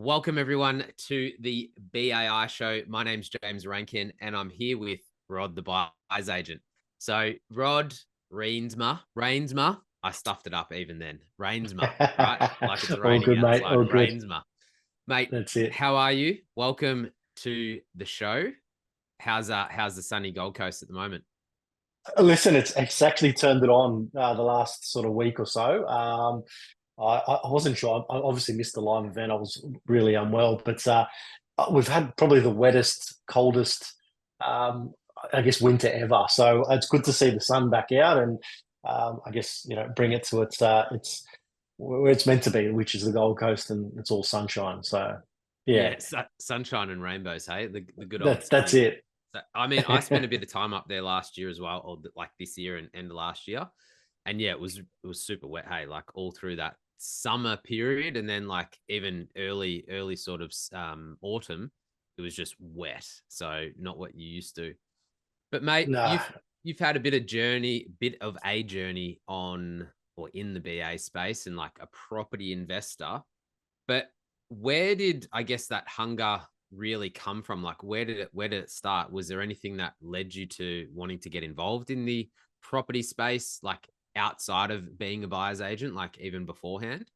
Welcome everyone to the BAI Show. My name's James Rankin, and I'm here with Rod, the buyer's agent. So Rod Reinsma. I stuffed it up even then. Reinsma, right? Like it's All raining good, mate. outside. All good. Reinsma, mate. That's it. How are you? Welcome to the show. How's the sunny Gold Coast at the moment? Listen, it's actually turned it on the last sort of week or so. I wasn't sure. I obviously missed the live event. I was really unwell, but we've had probably the wettest, coldest, I guess, winter ever. So it's good to see the sun back out, and I guess bring it to its where it's meant to be, which is the Gold Coast, and it's all sunshine. So yeah, Yeah, sunshine and rainbows. Hey, the good old that's sunny. it. I mean, I spent a bit of time up there last year as well, or like this year and end of last year, and yeah, it was super wet. Hey, like all through that summer period, and then like even early sort of autumn, it was just wet. So not what you used to. But mate, No. you've had a bit of a journey on or in the BA space and like a property investor. But where did I guess that hunger really come from? Like where did it start? Was there anything that led you to wanting to get involved in the property space, like outside of being a buyer's agent, like even beforehand?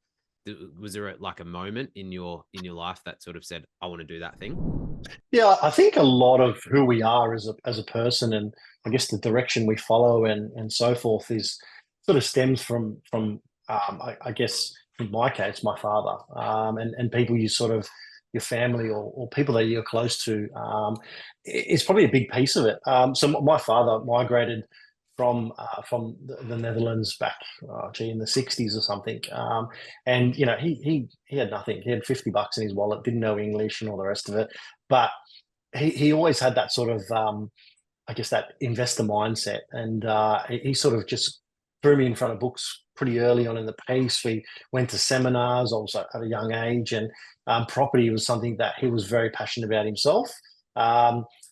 Was there like a moment in your life that sort of said, I want to do that thing? Yeah, I think a lot of who we are as a person, and I guess the direction we follow and so forth, is sort of stems from I guess in my case my father, and people you sort of your family or people that you're close to, is probably a big piece of it. So my father migrated from the Netherlands back, in the 60s or something. And he had nothing. He had $50 in his wallet, didn't know English and all the rest of it. But he always had that sort of I guess that investor mindset, and he sort of just threw me in front of books pretty early on in the piece. We went to seminars also at a young age, and property was something that he was very passionate about himself.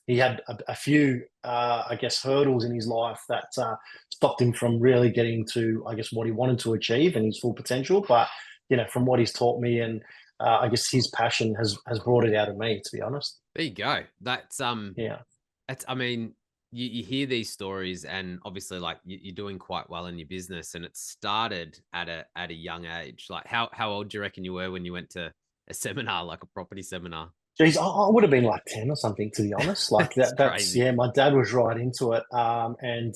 He had a few, I guess, hurdles in his life that stopped him from really getting to, I guess, what he wanted to achieve and his full potential. But from what he's taught me, and I guess his passion has brought it out of me, to be honest. There you go. Yeah. That's I mean, you hear these stories, and obviously like you're doing quite well in your business, and it started at a young age. Like how old do you reckon you were when you went to a seminar, like a property seminar? Geez, I would have been like 10 or something, to be honest. Like That's that's, crazy. yeah, my dad was right into it. And,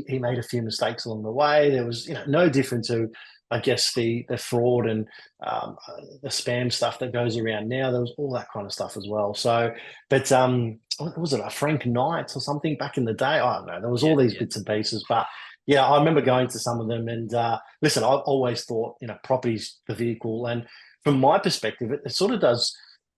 he made a few mistakes along the way. There was, no different to, I guess, the fraud and the spam stuff that goes around now. There was all that kind of stuff as well. So, but what was it, a Frank Knight or something back in the day? I don't know. There was all Yeah, these yeah. bits and pieces. But yeah, I remember going to some of them. And listen, I've always thought, property's the vehicle. And from my perspective, it sort of does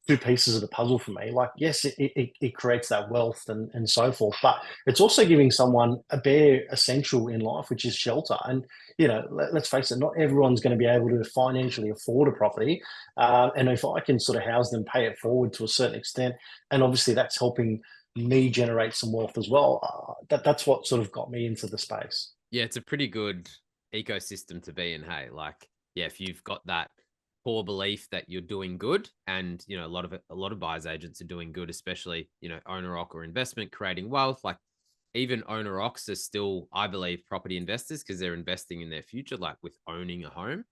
two pieces of the puzzle for me. Like, yes, it creates that wealth and so forth, but it's also giving someone a bare essential in life, which is shelter. And, let's face it, not everyone's going to be able to financially afford a property. And if I can sort of house them, pay it forward to a certain extent, and obviously that's helping me generate some wealth as well. That's what sort of got me into the space. Yeah, it's a pretty good ecosystem to be in. Hey, like, yeah, if you've got that core belief that you're doing good, and a lot of buyers agents are doing good, especially owner occ or investment, creating wealth. Like even owner occs are still, I believe, property investors because they're investing in their future, like with owning a home.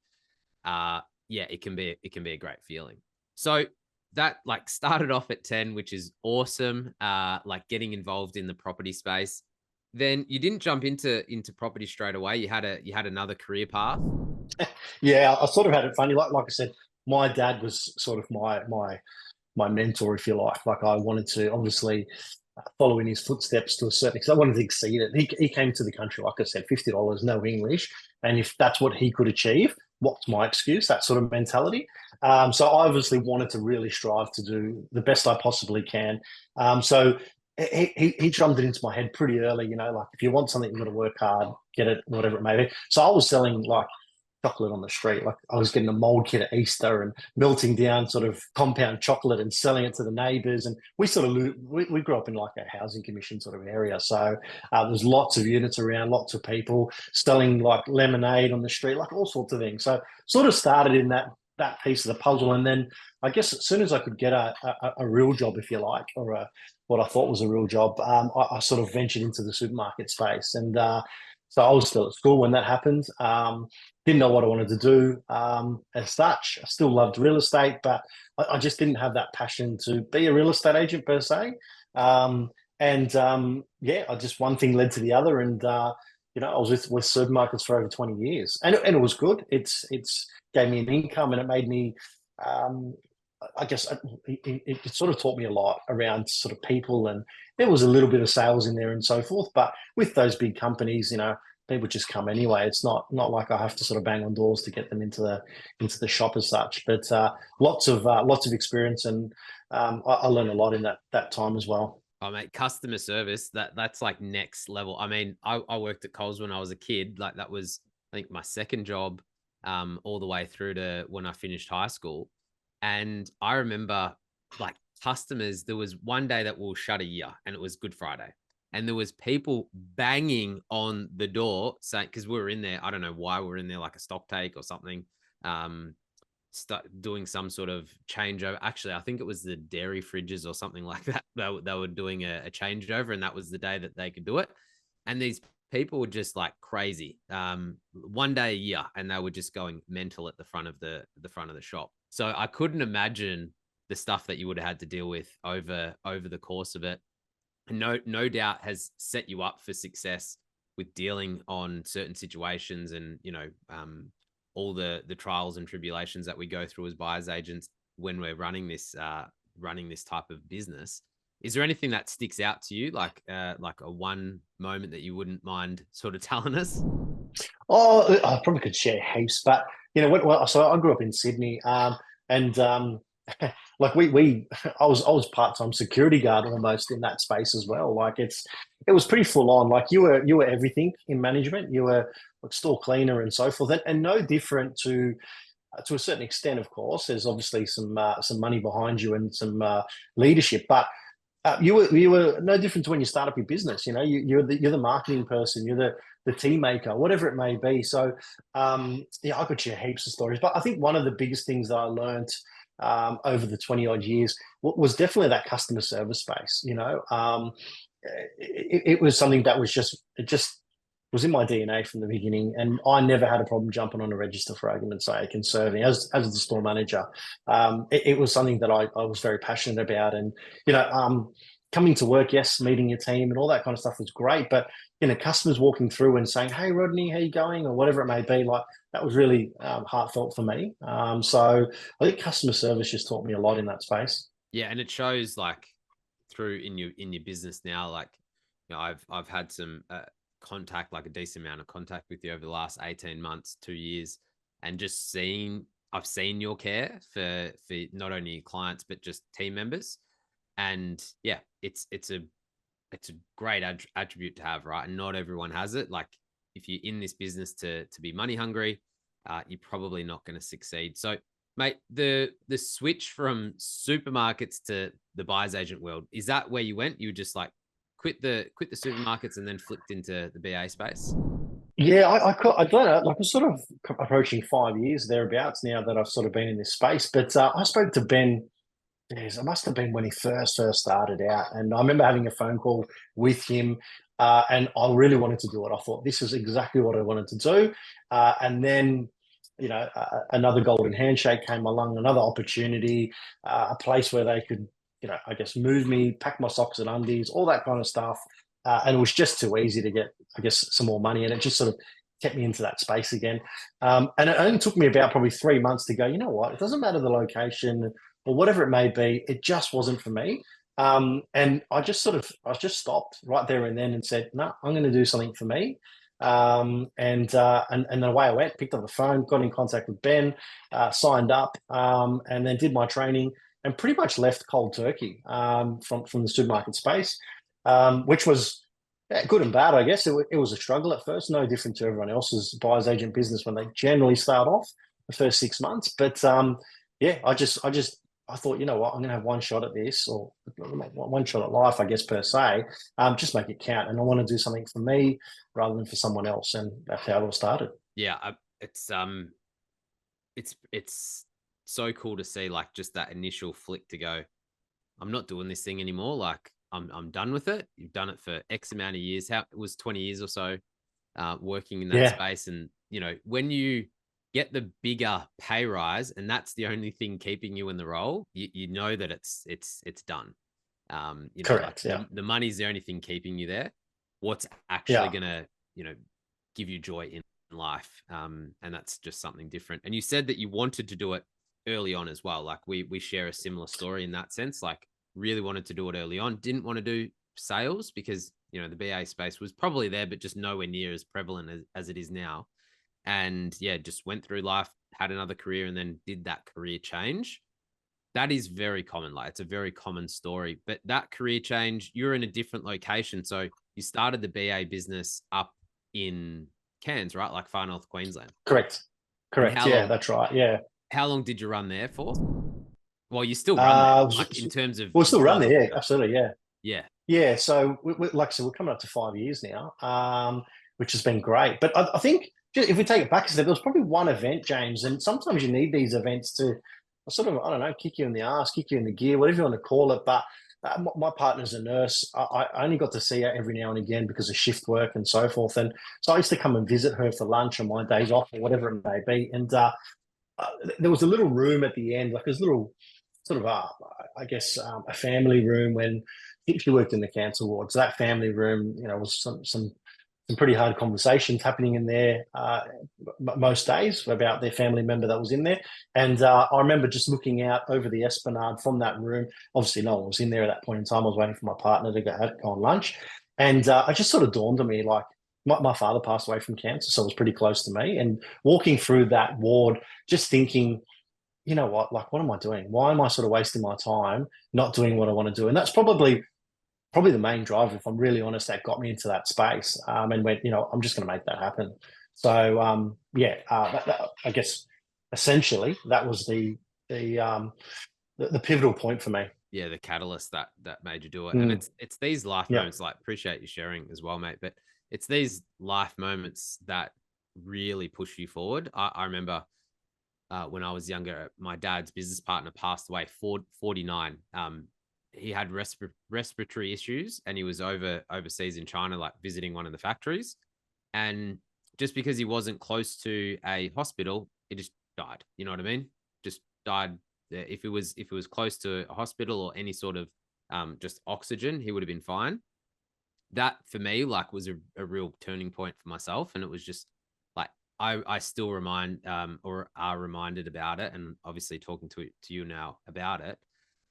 Yeah, it can be a great feeling. So that like started off at 10, which is awesome. Like getting involved in the property space. Then you didn't jump into property straight away. You had another career path. Yeah, I sort of had it funny. Like I said, my dad was sort of my mentor, if you like. Like I wanted to obviously follow in his footsteps to a certain extent. I wanted to exceed it. He came to the country, like I said, $50, no English, and if that's what he could achieve, what's my excuse? That sort of mentality. So I obviously wanted to really strive to do the best I possibly can. So he drummed it into my head pretty early. Like if you want something, you've got to work hard, get it, whatever it may be. So I was selling like chocolate on the street. Like I was getting a mold kit at Easter and melting down sort of compound chocolate and selling it to the neighbours. And we sort of we grew up in like a housing commission sort of area, so there's lots of units around, lots of people selling like lemonade on the street, like all sorts of things. So sort of started in that piece of the puzzle. And then I guess as soon as I could get a real job, if you like, or what I thought was a real job, I sort of ventured into the supermarket space. And so I was still at school when that happened. Didn't know what I wanted to do as such. I still loved real estate, but I just didn't have that passion to be a real estate agent per se. Yeah, I just one thing led to the other, and I was with supermarkets for over 20 years, and it was good. It's gave me an income, and it made me. I guess it sort of taught me a lot around sort of people, and there was a little bit of sales in there and so forth. But with those big companies, people just come anyway. It's not like I have to sort of bang on doors to get them into the shop as such. But lots of experience, and I learned a lot in that time as well. Oh, mate, customer service, that's like next level. I mean, I worked at Coles when I was a kid. Like that was, I think, my second job, all the way through to when I finished high school. And I remember like customers, there was one day that we'll shut a year and it was Good Friday. And there was people banging on the door saying, because we were in there, I don't know why we were in there, like a stock take or something, start doing some sort of changeover. Actually, I think it was the dairy fridges or something like that. They were doing a changeover, and that was the day that they could do it. And these people were just like crazy. One day a year, and they were just going mental at the front of the shop. So I couldn't imagine the stuff that you would have had to deal with over the course of it. And no doubt has set you up for success with dealing on certain situations, and all the trials and tribulations that we go through as buyers agents when we're running this type of business. Is there anything that sticks out to you, like a one moment that you wouldn't mind sort of telling us? Oh, I probably could share heaps, but so I grew up in Sydney, and like I was part-time security guard almost in that space as well. Like it was pretty full on. Like you were everything in management. You were like store cleaner and so forth, and no different to a certain extent, of course. There's obviously some money behind you and some leadership, but you were no different to when you start up your business. You're the marketing person, you're the team maker, whatever it may be. So I could share heaps of stories, but I think one of the biggest things that I learned over the 20 odd years was definitely that customer service space. It was something that was just was in my DNA from the beginning, and I never had a problem jumping on a register, for argument's sake, and serving as the store manager. It was something that I was very passionate about, and coming to work, yes, meeting your team and all that kind of stuff was great, but customers walking through and saying, "Hey, Rodney, how you going?" or whatever it may be, like that was really heartfelt for me. So I think customer service just taught me a lot in that space. Yeah, and it shows like through in your business now. Like I've had some contact, like a decent amount of contact with you over the last 18 months, 2 years, and just I've seen your care for not only your clients but just team members. And yeah, it's a great attribute to have, right? And not everyone has it. Like if you're in this business to be money hungry, you're probably not going to succeed. So mate, the switch from supermarkets to the buyer's agent world, is that where you went? You just like quit the supermarkets and then flipped into the BA space? Yeah, I don't know. Like, I'm sort of approaching 5 years thereabouts now that I've sort of been in this space. But I spoke to Ben. Yes, it must have been when he first started out, and I remember having a phone call with him, and I really wanted to do it. I thought this is exactly what I wanted to do, and then another golden handshake came along, another opportunity, a place where they could, I guess, move me, pack my socks and undies, all that kind of stuff, and it was just too easy to get, I guess, some more money, and it just sort of kept me into that space again. And it only took me about probably 3 months to go, you know what, it doesn't matter the location or whatever it may be, it just wasn't for me. And I just stopped right there and then and said, no, I'm going to do something for me. And away I went, picked up the phone, got in contact with Ben, signed up, and then did my training and pretty much left cold turkey from the supermarket space, which was good and bad, I guess. It was a struggle at first, no different to everyone else's buyer's agent business when they generally start off the first 6 months. But yeah, I thought, you know what, I'm going to have one shot at this, or one shot at life, I guess, per se. Just make it count. And I want to do something for me rather than for someone else. And that's how it all started. Yeah, it's so cool to see, like, just that initial flick to go, I'm not doing this thing anymore. Like, I'm done with it. You've done it for X amount of years. How it was 20 years or so, working in that Yeah, space. And, you know, when you get the bigger pay rise and that's the only thing keeping you in the role, you know that it's done. You know, like correct. Yeah, the money's the only thing keeping you there. What's actually yeah, going to, you know, give you joy in life. And that's just something different. And you said that you wanted to do it early on as well. Like we share a similar story in that sense. Like really wanted to do it early on. Didn't want to do sales because, you know, the BA space was probably there, but just nowhere near as prevalent as it is now. And yeah, just went through life, had another career, and then did that career change. That is very common. Like it's a very common story. But that career change, you're in a different location. So you started the BA business up in Cairns, right? Like far north Queensland. correct, And correct. Yeah, that's right. Yeah. how long did you run there for? Well, you still run there, like in terms of We'll still run life. there. Yeah, absolutely. Yeah. Yeah. Yeah. So, like I said, we're coming up to 5 years now, which has been great. But I think if we take it back a step, there was probably one event, James, and sometimes you need these events to sort of, I don't know, kick you in the ass, kick you in the gear, whatever you want to call it. But my partner's a nurse. I only got to see her every now and again because of shift work and so forth. And so I used to come and visit her for lunch on my days off or whatever it may be. And there was a little room at the end, like this little sort of, I guess, a family room when she worked in the cancer wards. That family room, you know, was some pretty hard conversations happening in there most days about their family member that was in there. And I remember just looking out over the esplanade from that room. Obviously, no one was in there at that point in time. I was waiting for my partner to go on lunch. And it just sort of dawned on me, like, my father passed away from cancer, so it was pretty close to me. And walking through that ward, just thinking, you know what, what am I doing? Why am I sort of wasting my time not doing what I want to do? And that's probably the main driver, if I'm really honest, that got me into that space, and went, you know, I'm just going to make that happen. So I guess essentially that was the pivotal point for me. Yeah, the catalyst that made you do it. And Mm, it's these life yeah, moments, like appreciate you sharing as well, mate. But it's these life moments that really push you forward. I remember when I was younger, my dad's business partner passed away, 49. He had respiratory issues and he was overseas in China, like visiting one of the factories. And just because he wasn't close to a hospital, he just died. You know what I mean? Just died. If it was close to a hospital or any sort of just oxygen, he would have been fine. That for me, like, was a real turning point for myself. And it was just like I still remind or are reminded about it, and obviously talking to you now about it.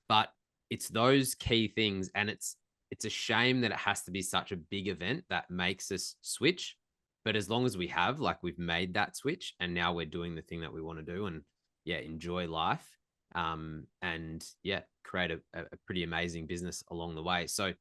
But it's those key things, and it's a shame that it has to be such a big event that makes us switch. But as long as we have, like, we've made that switch, and now we're doing the thing that we want to do, and yeah, enjoy life, and yeah, create a pretty amazing business along the way. So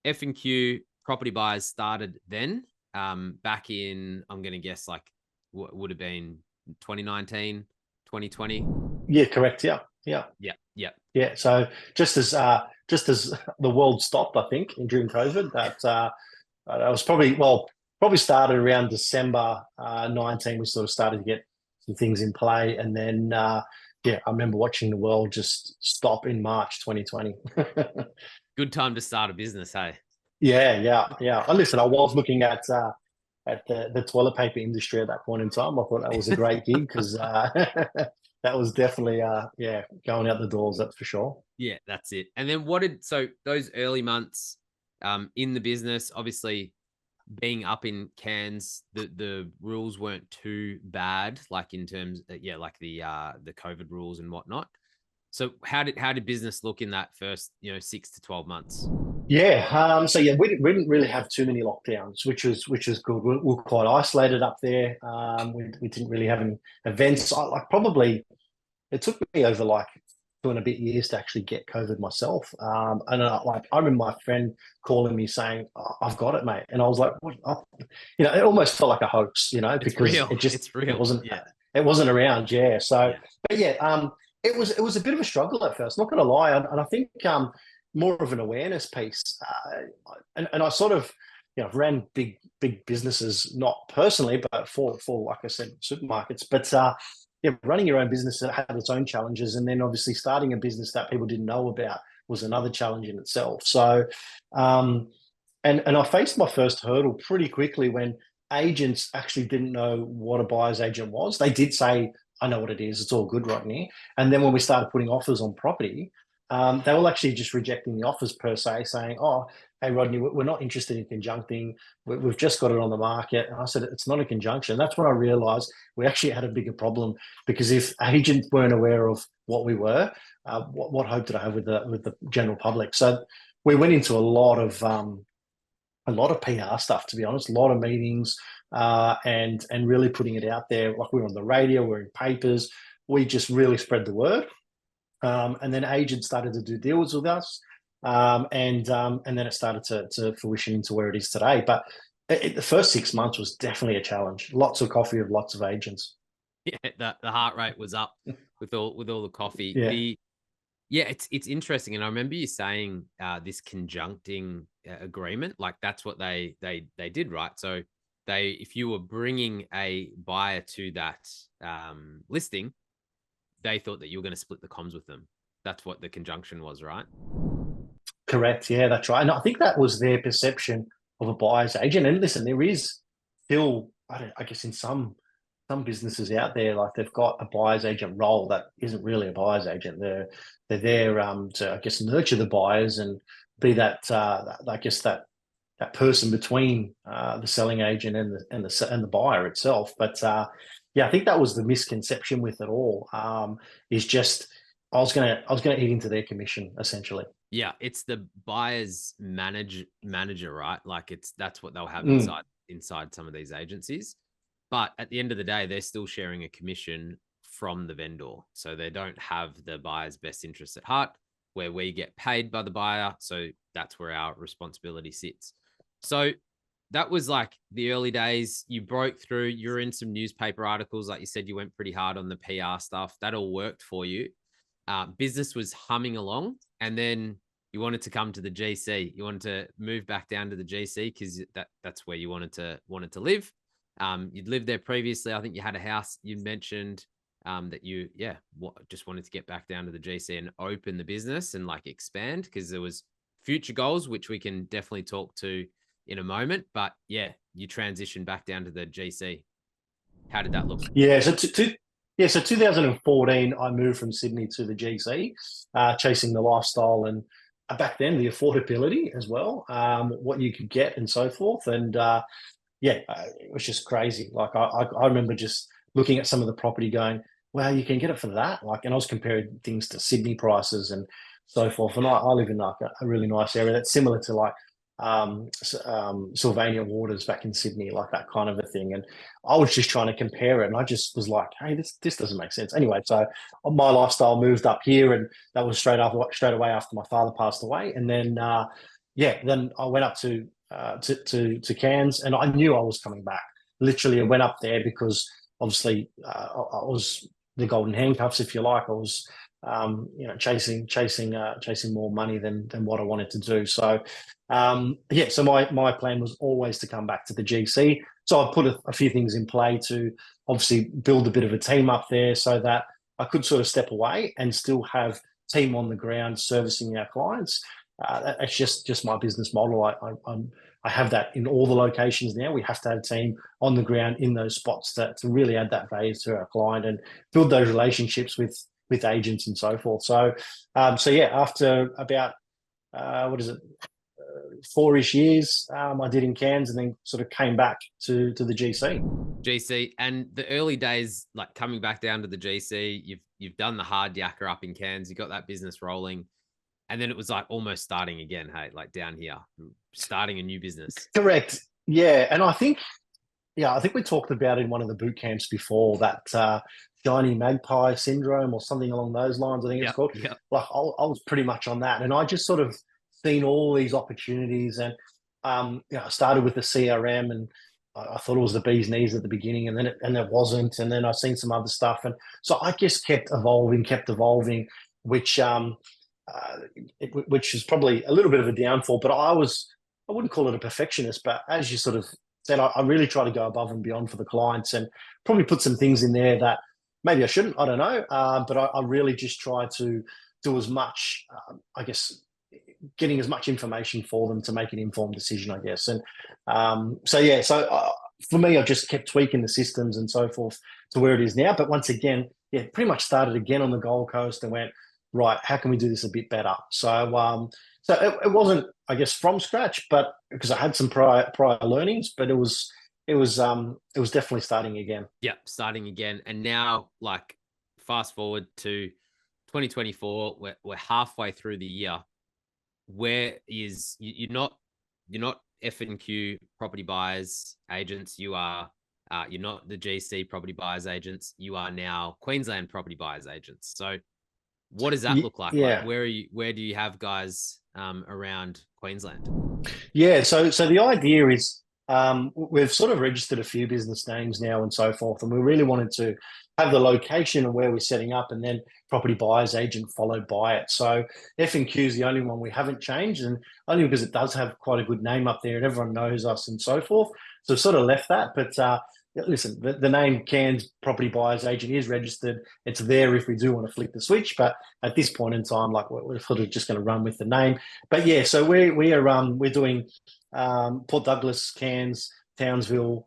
F&Q Property Buyers started then, back in, I'm going to guess, like, what would have been 2019, 2020. yeah, correct. Yeah, yeah, Yeah, yeah. yeah. So just as the world stopped, I think, during COVID, that I was probably started around December 19. We sort of started to get some things in play, and then yeah, I remember watching the world just stop in March 2020. Good time to start a business, hey? Yeah, yeah, yeah. Listen, I was looking at the toilet paper industry at that point in time. I thought that was a great gig because that was definitely yeah, going out the doors. That's for sure. Yeah, that's it. And then so those early months in the business, obviously being up in Cairns, the rules weren't too bad, like in terms yeah, like the COVID rules and whatnot. So how did business look in that first, 6 to 12 months? Yeah. So yeah, we didn't really have too many lockdowns, which is good. We're quite isolated up there. We didn't really have any events. Like probably it took me over like 2.5 years to actually get COVID myself. And I remember my friend calling me saying, "Oh, I've got it, mate," and I was like, "What?" Oh. It almost felt like a hoax, It's because real. It's it real. wasn't Yeah. it wasn't around. Yeah. So, Yeah. but yeah, it was a bit of a struggle at first. Not going to lie, and I think more of an awareness piece. And I sort of, ran big businesses, not personally, but for like I said, supermarkets. But yeah, running your own business had its own challenges, and then obviously starting a business that people didn't know about was another challenge in itself. So, and I faced my first hurdle pretty quickly when agents actually didn't know what a buyer's agent was. They did say, "I know what it is. It's all good, Rodney." And then when we started putting offers on property, they were actually just rejecting the offers per se, saying, "Oh, hey, Rodney, we're not interested in conjuncting. We've just got it on the market." And I said, "It's not a conjunction." That's when I realized we actually had a bigger problem, because if agents weren't aware of what we were, what hope did I have with the general public? So we went into a lot of PR stuff, to be honest, a lot of meetings, and really putting it out there. Like, we were on the radio, we we're in papers. We just really spread the word. And then agents started to do deals with us. And then it started to fruition into where it is today. But the first 6 months was definitely a challenge. Lots of coffee with lots of agents. Yeah, the heart rate was up with all the coffee. Yeah. Yeah, it's interesting, and I remember you saying this conjuncting agreement, like that's what they did, right? So if you were bringing a buyer to that listing, they thought that you were going to split the comms with them. That's what the conjunction was, right? Correct. Yeah, that's right. And I think that was their perception of a buyer's agent. And listen, there is still, I guess, in some businesses out there, like, they've got a buyer's agent role that isn't really a buyer's agent. They're there to, I guess, nurture the buyers and be that, I guess, that person between the selling agent and the buyer itself. But yeah, I think that was the misconception with it all. Is just I was gonna eat into their commission, essentially. Yeah, it's the buyer's manager, right? Like, that's what they'll have Mm, inside some of these agencies. But at the end of the day, they're still sharing a commission from the vendor. So they don't have the buyer's best interests at heart, where we get paid by the buyer. So that's where our responsibility sits. So that was like the early days. You broke through, you're in some newspaper articles. Like you said, you went pretty hard on the PR stuff. That all worked for you. Business was humming along. And then you wanted to come to the GC. You wanted to move back down to the GC because that's where you wanted to live. You'd lived there previously. I think you had a house. You mentioned that you, just wanted to get back down to the GC and open the business and like expand, because there was future goals, which we can definitely talk to in a moment. But yeah, you transitioned back down to the GC. How did that look? yeah. So 2014, I moved from Sydney to the GC, chasing the lifestyle and, back then, the affordability as well, what you could get and so forth. And it was just crazy. Like, I remember just looking at some of the property going, wow, you can get it for that. Like, and I was comparing things to Sydney prices and so forth. And I live in like a really nice area that's similar to like Sylvania Waters back in Sydney, like that kind of a thing. And I was just trying to compare it, and I just was like, hey, this doesn't make sense. Anyway, so my lifestyle moved up here, and that was straight away after my father passed away. And then then I went up to Cairns, and I knew I was coming back. Literally, I went up there because obviously I was the golden handcuffs, if you like. I was chasing more money than what I wanted to do. So so my plan was always to come back to the GC. So I put a few things in play to obviously build a bit of a team up there, so that I could sort of step away and still have team on the ground servicing our clients. That's just my business model. I have that in all the locations now. We have to have a team on the ground in those spots to really add that value to our client and build those relationships with agents and so forth. So after about 4-ish years, I did in Cairns, and then sort of came back to the GC. GC, and the early days, like coming back down to the GC, you've done the hard yakka up in Cairns, you got that business rolling, and then it was like almost starting again, hey, like down here, starting a new business. Correct. Yeah, and I think we talked about in one of the boot camps before that shiny magpie syndrome or something along those lines. I think it's called. Yep. Like, I was pretty much on that, and I just sort of seen all these opportunities, and I started with the CRM, and I thought it was the bee's knees at the beginning, and then it wasn't, and then I've seen some other stuff, and so I just kept evolving, which is probably a little bit of a downfall. But I wouldn't call it a perfectionist, but as you sort of said, I really try to go above and beyond for the clients, and probably put some things in there that maybe I shouldn't, I don't know. But I really just try to do as much, I guess, getting as much information for them to make an informed decision, I guess. And so for me, I've just kept tweaking the systems and so forth to where it is now. But once again, yeah, pretty much started again on the Gold Coast and went, right, how can we do this a bit better? So it wasn't, I guess, from scratch, but because I had some prior learnings, but it was definitely starting again. Yeah, starting again. And now, like, fast forward to 2024, we're halfway through the year. Where is you're not F&Q property buyers agents. You're not the GC property buyers agents. You are now Queensland property buyers agents. So what does that look like? Like, Yeah. where do you have guys around Queensland? Yeah, so the idea is we've sort of registered a few business names now and so forth, and we really wanted to have the location and where we're setting up, and then property buyer's agent followed by it. So F&Q is the only one we haven't changed, and only because it does have quite a good name up there and everyone knows us and so forth. So we've sort of left that, but listen, the name Cairns Property Buyer's Agent is registered. It's there if we do want to flip the switch, but at this point in time, like we're sort of just going to run with the name. But yeah, so we're doing Port Douglas, Cairns, Townsville,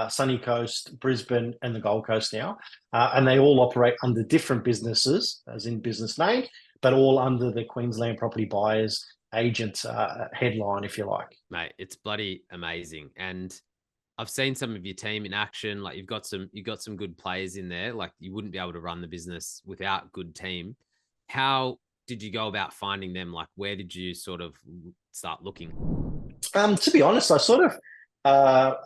Sunny Coast, Brisbane, and the Gold Coast now, and they all operate under different businesses, as in business name, but all under the Queensland Property Buyers Agent headline, if you like. Mate, it's bloody amazing. And I've seen some of your team in action. Like, you've got some good players in there. Like, you wouldn't be able to run the business without good team. How did you go about finding them? Like, where did you sort of start looking? To be honest, I sort of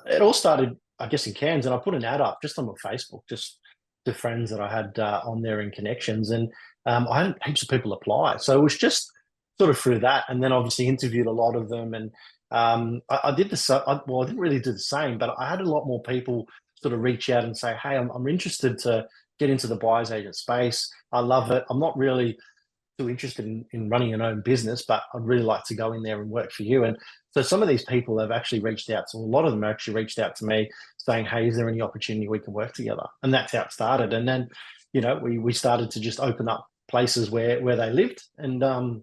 it all started, I guess, in Cairns, and I put an ad up just on my Facebook, just to friends that I had on there in connections, and I had heaps of people apply. So it was just sort of through that, and then obviously interviewed a lot of them, and I did well, I didn't really do the same, but I had a lot more people sort of reach out and say, "Hey, I'm interested to get into the buyer's agent space. I love it. I'm not really too interested in running an own business, but I'd really like to go in there and work for you." And so some of these people have actually reached out to, a lot of them actually reached out to me saying, "Hey, is there any opportunity we can work together?" And that's how it started. And then, we started to just open up places where they lived, and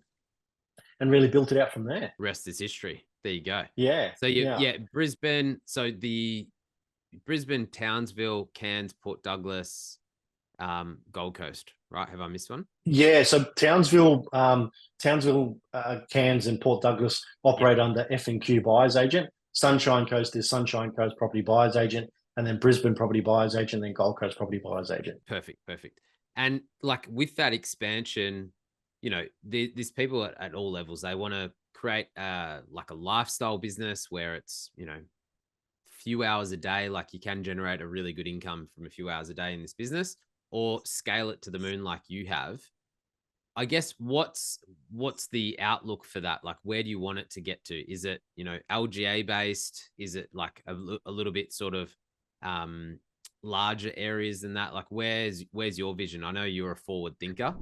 really built it out from there. Rest is history. There you go. Yeah, So yeah. yeah, Brisbane. So the Brisbane, Townsville, Cairns, Port Douglas, Gold Coast, right? Have I missed one? Yeah, so Townsville, Cairns, and Port Douglas Yep. operate under F&Q Buyers Agent. Sunshine Coast is Sunshine Coast Property Buyers Agent, and then Brisbane Property Buyers Agent, then Gold Coast Property Buyers Agent. Perfect, perfect. And like, with that expansion, there's people at all levels. They want to create like a lifestyle business where it's, few hours a day. Like, you can generate a really good income from a few hours a day in this business, or scale it to the moon like you have. I guess what's the outlook for that? Like, where do you want it to get to? Is it, LGA based? Is it like a little bit sort of larger areas than that? Like, where's your vision? I know you're a forward thinker.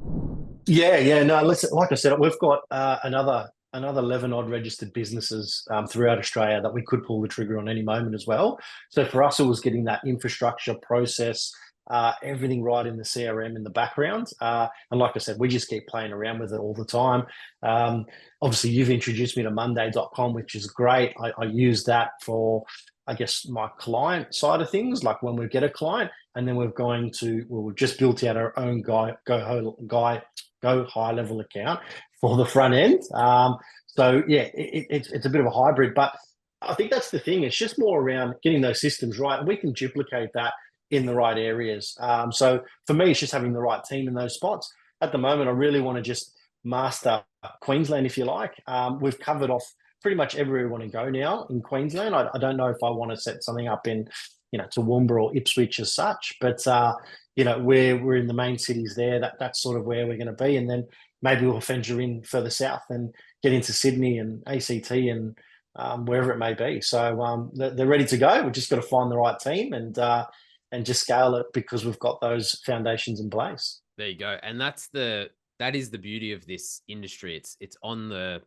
Yeah. No, listen, like I said, we've got another 11 odd registered businesses throughout Australia that we could pull the trigger on any moment as well. So for us, it was getting that infrastructure process, everything right in the CRM in the background. And like I said, we just keep playing around with it all the time. Obviously, you've introduced me to Monday.com, which is great. I use that for, I guess, my client side of things, like when we get a client, and then we've just built out our own go high level account for the front end. So yeah, it's a bit of a hybrid, but I think that's the thing. It's just more around getting those systems right, and we can duplicate that in the right areas. So for me, it's just having the right team in those spots. At the moment, I really want to just master Queensland, if you like. We've covered off pretty much everywhere we want to go now in Queensland. I don't know if I want to set something up in, Toowoomba or Ipswich as such, but we're in the main cities there. That's sort of where we're going to be, and then maybe we'll venture in further south and get into Sydney and ACT and wherever it may be. So they're ready to go. We've just got to find the right team and just scale it because we've got those foundations in place. There you go. And that is the beauty of this industry. It's on the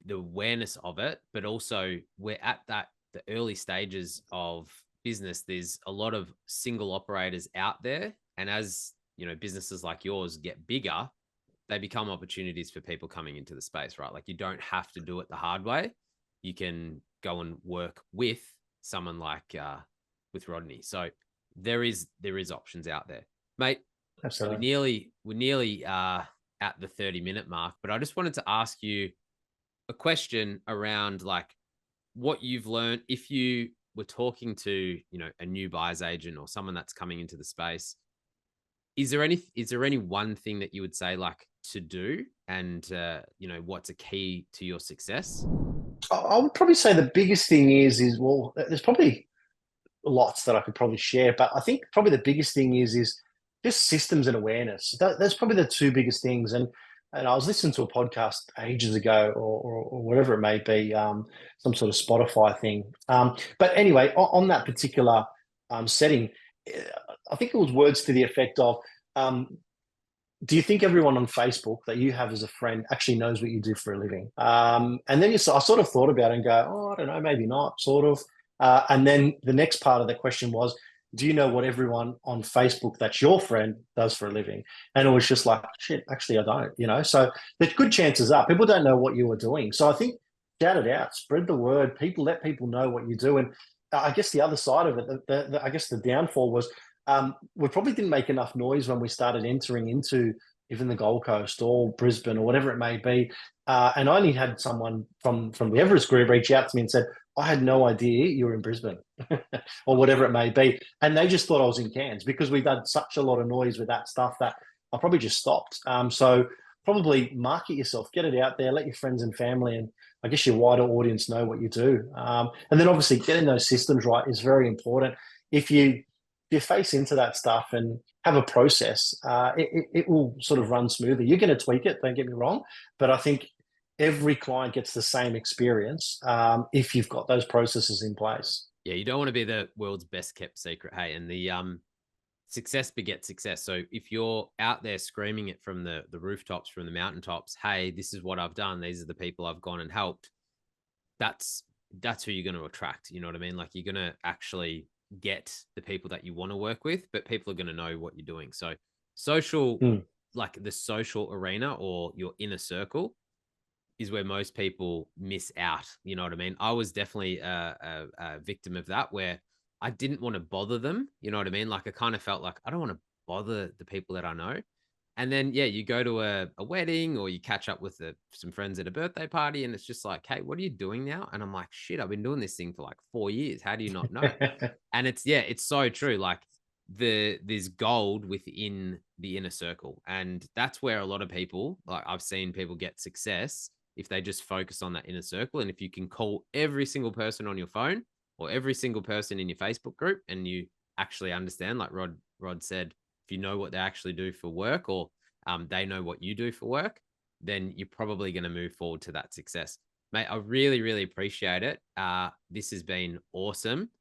awareness of it, but also we're at the early stages of business, there's a lot of single operators out there. And as, you know, businesses like yours get bigger, they become opportunities for people coming into the space, right? Like you don't have to do it the hard way. You can go and work with someone like with Rodney. So there is options out there, mate. Absolutely. We're nearly at the 30-minute mark, but I just wanted to ask you a question around like what you've learned. If you were talking to, you know, a new buyer's agent or someone that's coming into the space, is there any one thing that you would say like to do, and you know, what's a key to your success? I would probably say the biggest thing is well, there's probably lots that I could probably share, but I think probably the biggest thing is just systems and awareness. That's probably the two biggest things. And I was listening to a podcast ages ago, or whatever it may be, some sort of Spotify thing. But anyway, on that particular setting, eh, I think it was words to the effect of, do you think everyone on Facebook that you have as a friend actually knows what you do for a living? And then I sort of thought about it and go, oh, I don't know, maybe not, sort of. And then the next part of the question was, do you know what everyone on Facebook that's your friend does for a living? And it was just like, shit, actually, I don't, you know? So there's good chances are people don't know what you are doing. So I think shout it out, spread the word, let people know what you do. And I guess the other side of it, I guess the downfall was we probably didn't make enough noise when we started entering into even the Gold Coast or Brisbane or whatever it may be. And I only had someone from the Everest group reach out to me and said, I had no idea you were in Brisbane or whatever it may be. And they just thought I was in Cairns because we've had such a lot of noise with that stuff that I probably just stopped. So probably market yourself, get it out there, let your friends and family and I guess your wider audience know what you do. And then obviously getting those systems right is very important. If you face into that stuff and have a process, it will sort of run smoothly. You're going to tweak it, don't get me wrong, but I think every client gets the same experience if you've got those processes in place. Yeah, you don't want to be the world's best kept secret. Hey, and the success begets success. So if you're out there screaming it from the rooftops, from the mountaintops, hey, this is what I've done, these are the people I've gone and helped, that's who you're going to attract. You know what I mean? Like you're going to actually get the people that you want to work with, but people are going to know what you're doing. So social, like the social arena or your inner circle is where most people miss out. You know what I mean? I was definitely a victim of that, where I didn't want to bother them. You know what I mean? Like I kind of felt like I don't want to bother the people that I know. And then, yeah, you go to a wedding or you catch up with some friends at a birthday party and it's just like, hey, what are you doing now? And I'm like, shit, I've been doing this thing for like 4 years. How do you not know? And it's so true. Like there's gold within the inner circle. And that's where a lot of people, like I've seen people get success if they just focus on that inner circle. And if you can call every single person on your phone or every single person in your Facebook group and you actually understand, like Rod said, if you know what they actually do for work or they know what you do for work, then you're probably going to move forward to that success. Mate, I really, really appreciate it. This has been awesome.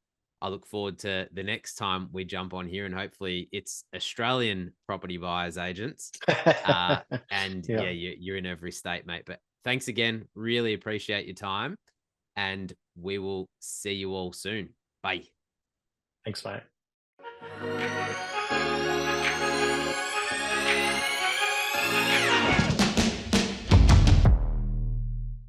I look forward to the next time we jump on here and hopefully it's Australian property buyers agents. And yeah, you're in every state, mate. But thanks again. Really appreciate your time. And we will see you all soon. Bye. Thanks, mate.